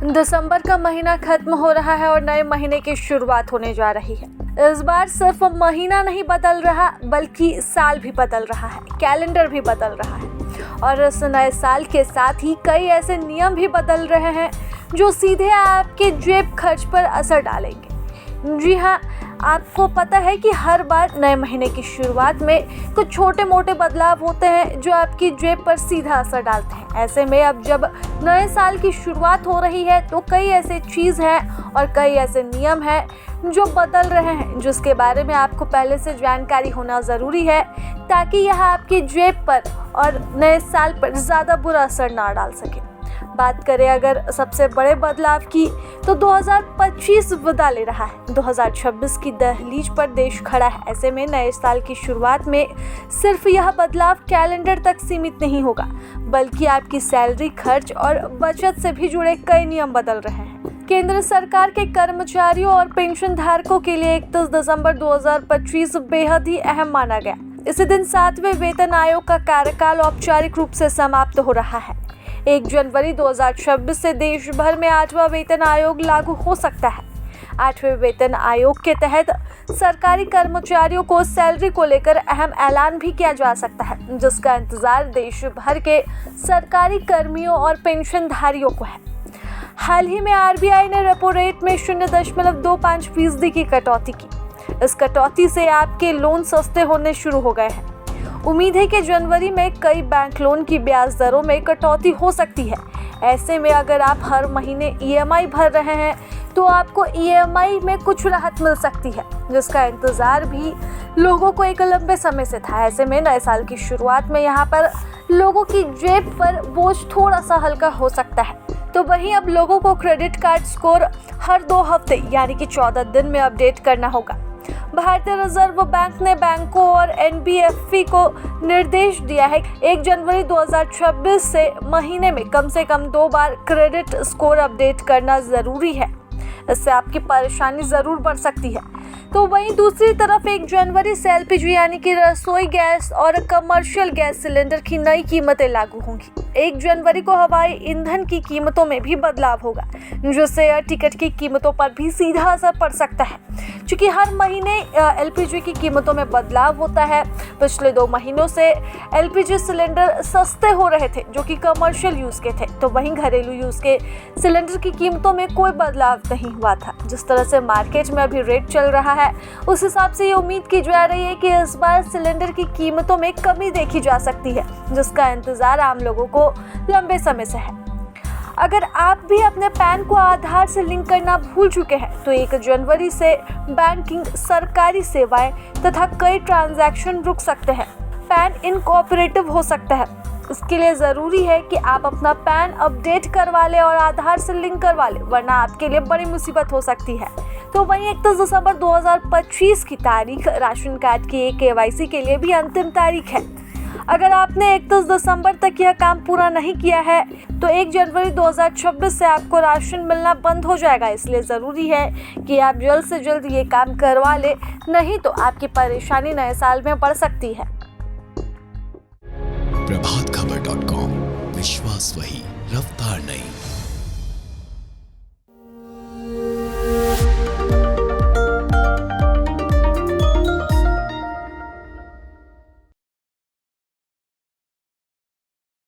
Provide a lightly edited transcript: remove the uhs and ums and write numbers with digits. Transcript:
दिसंबर का महीना खत्म हो रहा है और नए महीने की शुरुआत होने जा रही है। इस बार सिर्फ महीना नहीं बदल रहा बल्कि साल भी बदल रहा है, कैलेंडर भी बदल रहा है और इस नए साल के साथ ही कई ऐसे नियम भी बदल रहे हैं जो सीधे आपके जेब खर्च पर असर डालेंगे। जी हाँ, आपको पता है कि हर बार नए महीने की शुरुआत में कुछ छोटे मोटे बदलाव होते हैं जो आपकी जेब पर सीधा असर डालते हैं। ऐसे में अब जब नए साल की शुरुआत हो रही है तो कई ऐसे चीज़ हैं और कई ऐसे नियम हैं जो बदल रहे हैं, जिसके बारे में आपको पहले से जानकारी होना ज़रूरी है ताकि यह आपकी जेब पर और नए साल पर ज़्यादा बुरा असर ना डाल सके। बात करें अगर सबसे बड़े बदलाव की तो 2025 विदा ले रहा है। 2026 की दहलीज पर देश खड़ा है। ऐसे में नए साल की शुरुआत में सिर्फ यह बदलाव कैलेंडर तक सीमित नहीं होगा बल्कि आपकी सैलरी, खर्च और बचत से भी जुड़े कई नियम बदल रहे हैं। केंद्र सरकार के कर्मचारियों और पेंशन धारकों के लिए 31 दिसंबर 2025 बेहद ही अहम माना गया। इसी दिन 7वें वेतन आयोग का कार्यकाल औपचारिक रूप से समाप्त हो रहा है। 1 जनवरी 2026 से देश भर में 8वां वेतन आयोग लागू हो सकता है। 8वें वेतन आयोग के तहत सरकारी कर्मचारियों को सैलरी को लेकर अहम ऐलान भी किया जा सकता है, जिसका इंतजार देश भर के सरकारी कर्मियों और पेंशनधारियों को है। हाल ही में आरबीआई ने रेपो रेट में 0.25% की कटौती की। इस कटौती से आपके लोन सस्ते होने शुरू हो गए हैं। उम्मीद है कि जनवरी में कई बैंक लोन की ब्याज दरों में कटौती हो सकती है। ऐसे में अगर आप हर महीने ईएमआई भर रहे हैं तो आपको ईएमआई में कुछ राहत मिल सकती है, जिसका इंतजार भी लोगों को एक लंबे समय से था। ऐसे में नए साल की शुरुआत में यहाँ पर लोगों की जेब पर बोझ थोड़ा सा हल्का हो सकता है। तो वहीं अब लोगों को क्रेडिट कार्ड स्कोर हर 2 हफ्ते यानी कि 14 दिन में अपडेट करना होगा। भारतीय रिजर्व बैंक ने बैंकों और एनबीएफसी को निर्देश दिया है 1 जनवरी 2026 से महीने में कम से कम 2 बार क्रेडिट स्कोर अपडेट करना ज़रूरी है। इससे आपकी परेशानी ज़रूर बढ़ सकती है। तो वहीं दूसरी तरफ 1 जनवरी से एलपीजी यानी कि रसोई गैस और कमर्शियल गैस सिलेंडर की नई कीमतें लागू होंगी। 1 जनवरी को हवाई ईंधन की कीमतों में भी बदलाव होगा, जिससे एयर टिकट की कीमतों पर भी सीधा असर पड़ सकता है। क्योंकि हर महीने एलपीजी की कीमतों में बदलाव होता है। पिछले 2 महीनों से एलपीजी सिलेंडर सस्ते हो रहे थे जो कि कमर्शियल यूज़ के थे, तो वहीं घरेलू यूज़ के सिलेंडर की कीमतों में कोई बदलाव नहीं हुआ था। जिस तरह से मार्केट में अभी रेट चल रहा है उस हिसाब से ये उम्मीद की जा रही है कि इस बार सिलेंडर की कीमतों में कमी देखी जा सकती है, जिसका इंतजार आम लोगों को लंबे समय से है। अगर आप भी अपने पैन को आधार से लिंक करना भूल चुके हैं तो 1 जनवरी से बैंकिंग, सरकारी सेवाएं तथा कई ट्रांजैक्शन रुक सकते हैं। पैन इनकॉपरेटिव हो सकता है। इसके लिए ज़रूरी है कि आप अपना पैन अपडेट करवा लें और आधार से लिंक करवा लें, वरना आपके लिए बड़ी मुसीबत हो सकती है। तो वहीं 31 दिसंबर 2025 की तारीख राशन कार्ड की केवाईसी के लिए भी अंतिम तारीख है। अगर आपने 31 दिसंबर तक यह काम पूरा नहीं किया है तो 1 जनवरी 2026 से आपको राशन मिलना बंद हो जाएगा। इसलिए ज़रूरी है कि आप जल्द से जल्द ये काम करवा लें, नहीं तो आपकी परेशानी नए साल में बढ़ सकती है। प्रभातखबर.com, विश्वास वही, रफ्तार नहीं।